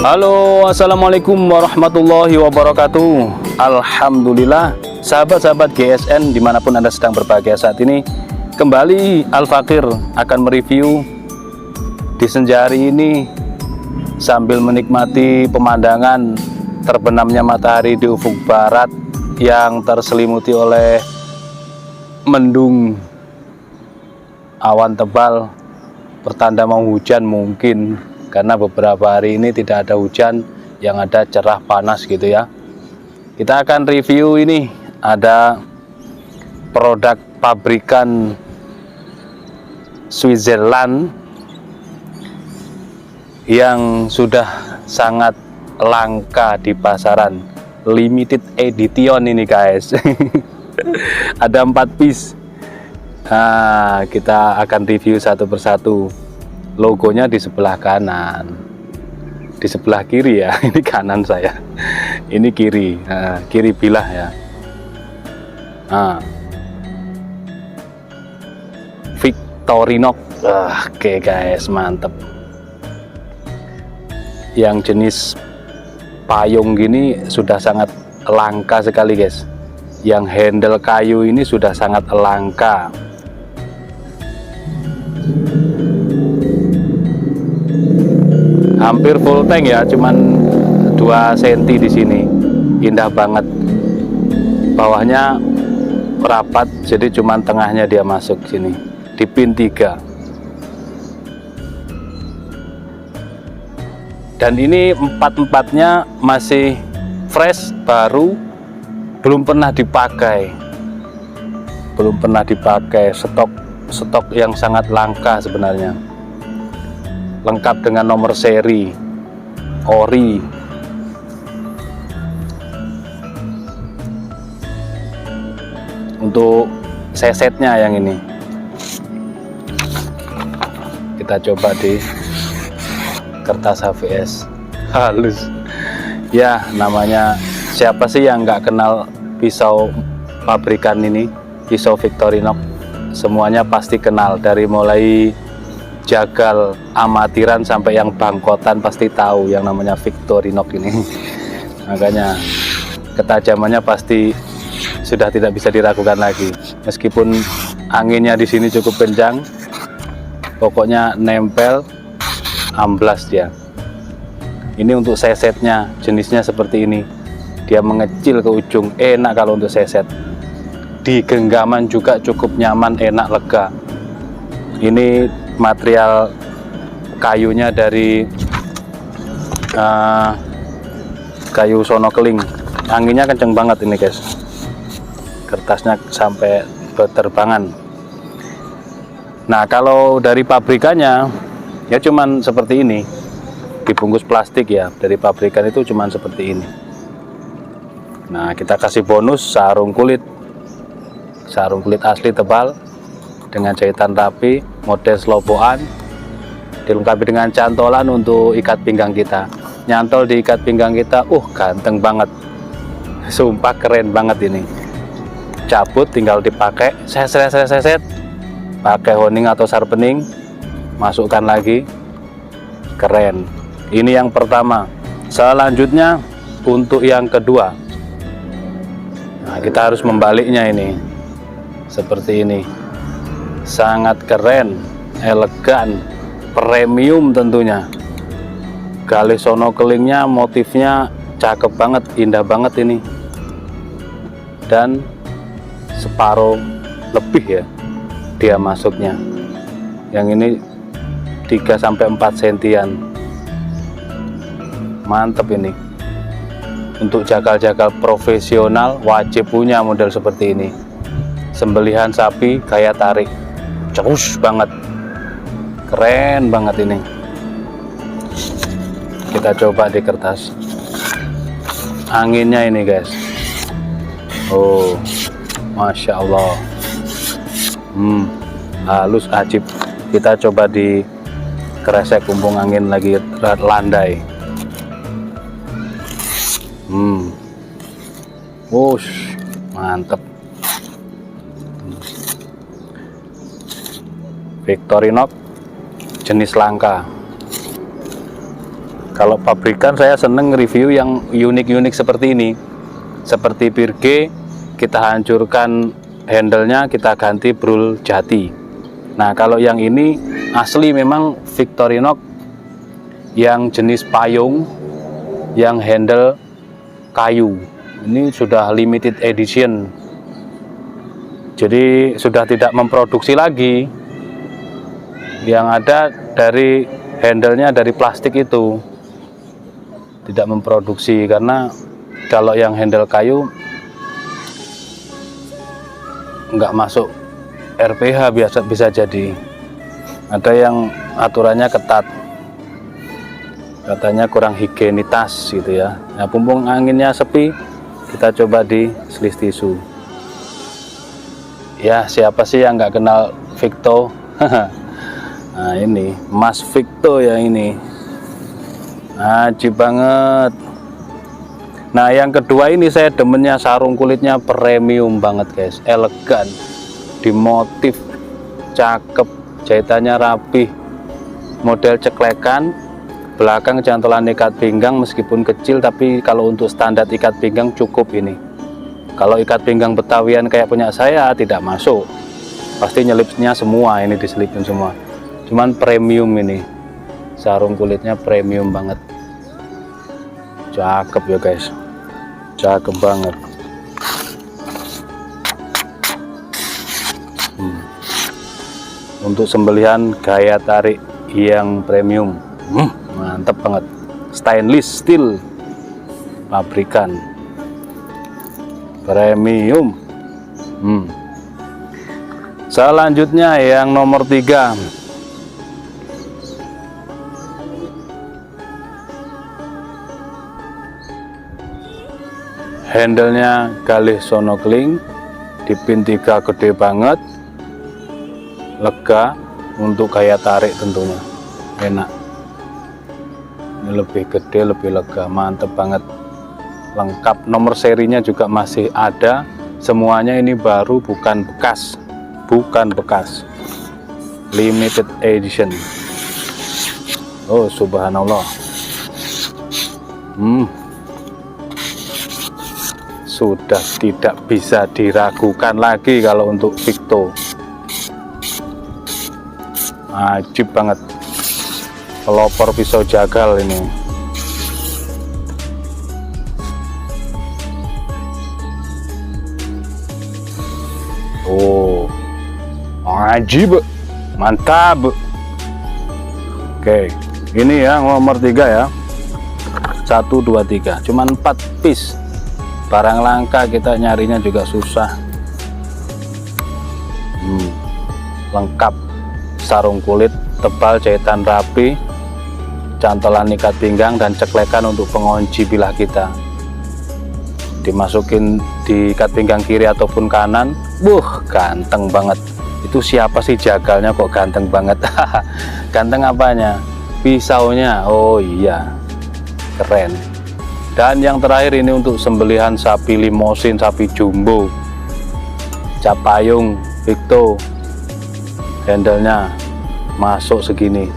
Halo, assalamualaikum warahmatullahi wabarakatuh. Alhamdulillah, sahabat-sahabat GSN dimanapun Anda sedang berbahagia saat ini, kembali Al Fakir akan mereview di senja hari ini sambil menikmati pemandangan terbenamnya matahari di ufuk barat yang terselimuti oleh mendung awan tebal, pertanda mau hujan mungkin, karena beberapa hari ini tidak ada hujan, yang ada cerah panas gitu ya. Kita akan review ini, ada produk pabrikan Switzerland yang sudah sangat langka di pasaran, limited edition ini guys. Ada 4 piece. Nah, kita akan review satu persatu. Logonya di sebelah kanan, di sebelah kiri ya. Ini kanan saya, ini kiri. Nah, kiri bilah ya. Nah, Victorinox. Oke guys, mantep. Yang jenis payung gini sudah sangat langka sekali guys. Yang handle kayu ini sudah sangat langka. Hampir full tank ya, cuman 2 cm di sini. Indah banget. Bawahnya rapat, jadi cuman tengahnya dia masuk sini di pin 3. Dan ini empat-empatnya masih fresh, baru, belum pernah dipakai, stok yang sangat langka sebenarnya, lengkap dengan nomor seri ori. Untuk sesetnya yang ini kita coba di kertas HVS, halus ya. Namanya siapa sih yang nggak kenal pisau pabrikan ini, pisau Victorinox? Semuanya pasti kenal, dari mulai jagal amatiran sampai yang bangkotan pasti tahu yang namanya Victorinox ini. Makanya ketajamannya pasti sudah tidak bisa diragukan lagi. Meskipun anginnya di sini cukup kencang, pokoknya nempel, amblas dia. Ini untuk sesetnya, jenisnya seperti ini, dia mengecil ke ujung, enak kalau untuk seset. Di genggaman juga cukup nyaman, enak, lega. Ini material kayunya dari kayu sono keling, anginnya kenceng banget ini guys, kertasnya sampai berterbangan. Nah kalau dari pabrikannya ya cuman seperti ini, dibungkus plastik ya, dari pabrikan itu cuman seperti ini. Nah kita kasih bonus sarung kulit asli tebal dengan jahitan rapi, model sloboan, dilengkapi dengan cantolan untuk ikat pinggang kita. Nyantol di ikat pinggang kita, ganteng banget, sumpah keren banget ini. Cabut tinggal dipakai, seset, pakai honing atau sharpening, masukkan lagi, keren. Ini yang pertama. Selanjutnya untuk yang kedua, nah kita harus membaliknya ini seperti ini. Sangat keren, elegan, premium tentunya. Galih sono kelingnya, motifnya cakep banget, indah banget ini. Dan separuh lebih ya dia masuknya. Yang ini 3-4 sentian. Mantep ini. Untuk jagal-jagal profesional wajib punya model seperti ini. Sembelihan sapi kayak tarik, terus banget, keren banget ini. Kita coba di kertas. Anginnya ini guys, Masya Allah, halus ajib. Kita coba di kresek kumpung angin lagi landai. Mantep. Victorinox jenis langka. Kalau pabrikan saya seneng review yang unik-unik seperti ini. Seperti Pirge, kita hancurkan handle-nya, kita ganti brul jati. Nah kalau yang ini asli memang Victorinox yang jenis payung, yang handle kayu. Ini sudah limited edition, jadi sudah tidak memproduksi lagi. Yang ada dari handle-nya dari plastik itu, tidak memproduksi, karena kalau yang handle kayu nggak masuk RPH biasa, bisa jadi ada yang aturannya ketat, katanya kurang higienitas gitu ya. Nah pumpung anginnya sepi, kita coba di slis tisu. Ya siapa sih yang nggak kenal Victo? Nah ini Mas Victo ya, ini ajib banget. Nah yang kedua ini saya demennya sarung kulitnya premium banget guys, elegan, dimotif, cakep, jahitannya rapih, model ceklekan, belakang cantolan ikat pinggang meskipun kecil, tapi kalau untuk standar ikat pinggang cukup ini. Kalau ikat pinggang Betawian kayak punya saya tidak masuk, pasti nyelipnya semua, ini diselipin semua. Cuman premium ini, sarung kulitnya premium banget, cakep ya guys, cakep banget. Untuk sembelihan gaya tarik yang premium, mantep banget. Stainless steel pabrikan premium. Selanjutnya yang nomor 3, handle-nya galih sonokling, di pin 3 gede banget, lega untuk gaya tarik tentunya, enak. Ini lebih gede, lebih lega, mantep banget, lengkap. Nomor serinya juga masih ada, semuanya ini baru, bukan bekas, limited edition. Oh subhanallah, sudah tidak bisa diragukan lagi kalau untuk Victo. Ajib banget, pelopor pisau jagal ini. Oh, ajib, mantap. Oke, ini ya nomor 3 ya. 1, 2, 3, cuman 4 piece. Barang langka, kita nyarinya juga susah. Lengkap, sarung kulit tebal, jahitan rapi, cantolan ikat pinggang dan ceklekan untuk pengunci bilah kita. Dimasukin di ikat pinggang kiri ataupun kanan. Ganteng banget. Itu siapa sih jagalnya kok ganteng banget? Ganteng apanya? Pisaunya. Oh iya, keren. Dan yang terakhir ini untuk sembelihan sapi limosin, sapi jumbo, cap payung Victo. Handle-nya masuk segini,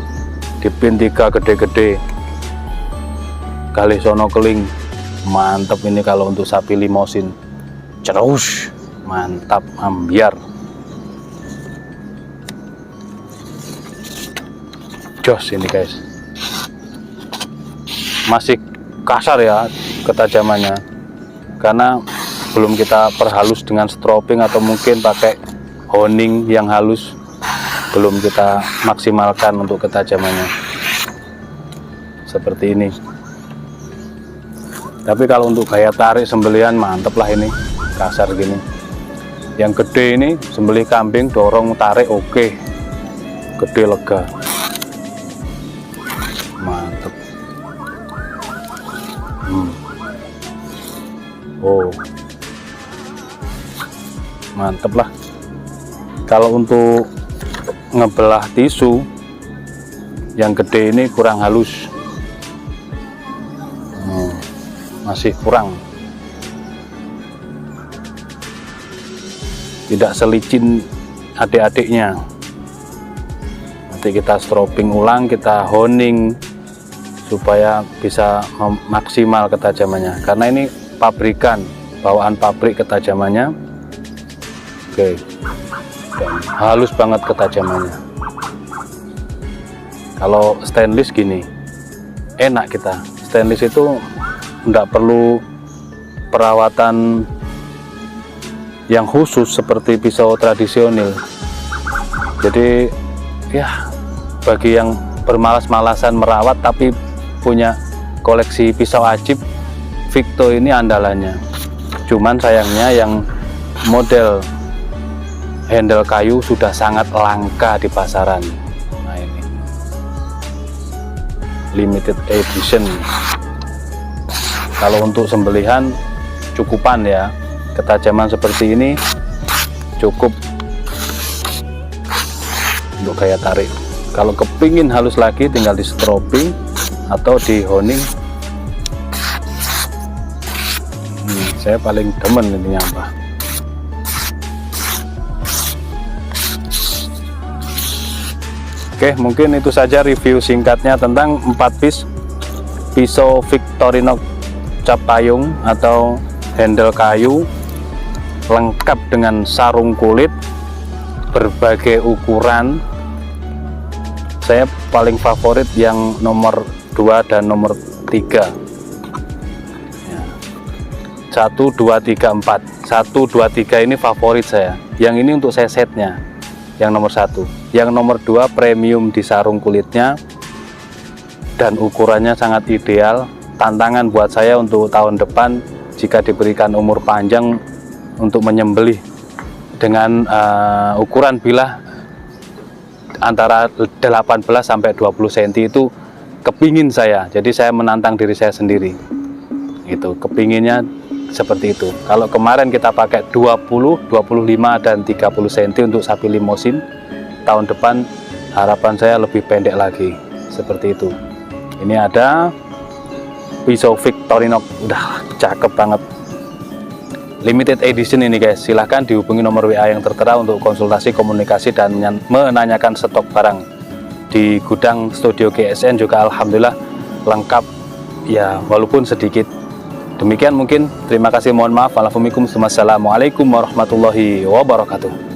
di pin 3 gede-gede, galih sonokeling, mantap ini kalau untuk sapi limosin. Terus mantap, ambiar, jos ini guys. Masih kasar ya ketajamannya, karena belum kita perhalus dengan strobing atau mungkin pakai honing yang halus, belum kita maksimalkan untuk ketajamannya seperti ini. Tapi kalau untuk gaya tarik sembelihan mantep lah ini, kasar gini. Yang gede ini sembelih kambing, dorong tarik oke, gede lega, mantep. Oh mantep lah. Kalau untuk ngebelah tisu yang gede ini kurang halus, masih kurang, tidak selicin adik-adiknya. Nanti kita strobing ulang, kita honing supaya bisa maksimal ketajamannya, karena ini pabrikan, bawaan pabrik ketajamannya. Oke, dan halus banget ketajamannya. Kalau stainless gini enak, kita stainless itu enggak perlu perawatan yang khusus seperti pisau tradisional. Jadi ya bagi yang bermalas-malasan merawat tapi punya koleksi pisau ajib, Victo ini andalannya. Cuman sayangnya yang model handle kayu sudah sangat langka di pasaran. Nah ini limited edition. Kalau untuk sembelihan cukupan ya, ketajaman seperti ini cukup untuk gaya tarik. Kalau kepingin halus lagi tinggal di strobing atau di honing. Saya paling demen ini apa. Oke, mungkin itu saja review singkatnya tentang 4 piece pisau Victorinox cap payung atau handle kayu, lengkap dengan sarung kulit berbagai ukuran. Saya paling favorit yang nomor 2 dan nomor 3 ya. 1, 2, 3, 4. 1, 2, 3 ini favorit saya. Yang ini untuk saya setnya, yang nomor satu. Yang nomor dua, premium di sarung kulitnya dan ukurannya sangat ideal. Tantangan buat saya untuk tahun depan jika diberikan umur panjang untuk menyembelih dengan ukuran bilah antara 18 sampai 20 cm itu kepingin saya. Jadi saya menantang diri saya sendiri. Itu kepinginnya seperti itu. Kalau kemarin kita pakai 20, 25 dan 30 cm untuk sapi limosin, tahun depan harapan saya lebih pendek lagi. Seperti itu. Ini ada pisau Victorinox, udah cakep banget, limited edition ini guys. Silahkan dihubungi nomor WA yang tertera untuk konsultasi, komunikasi, dan menanyakan stok barang. Di gudang studio GSN juga alhamdulillah lengkap ya, walaupun sedikit. Demikian mungkin, terima kasih, mohon maaf. Assalamualaikum warahmatullahi wabarakatuh.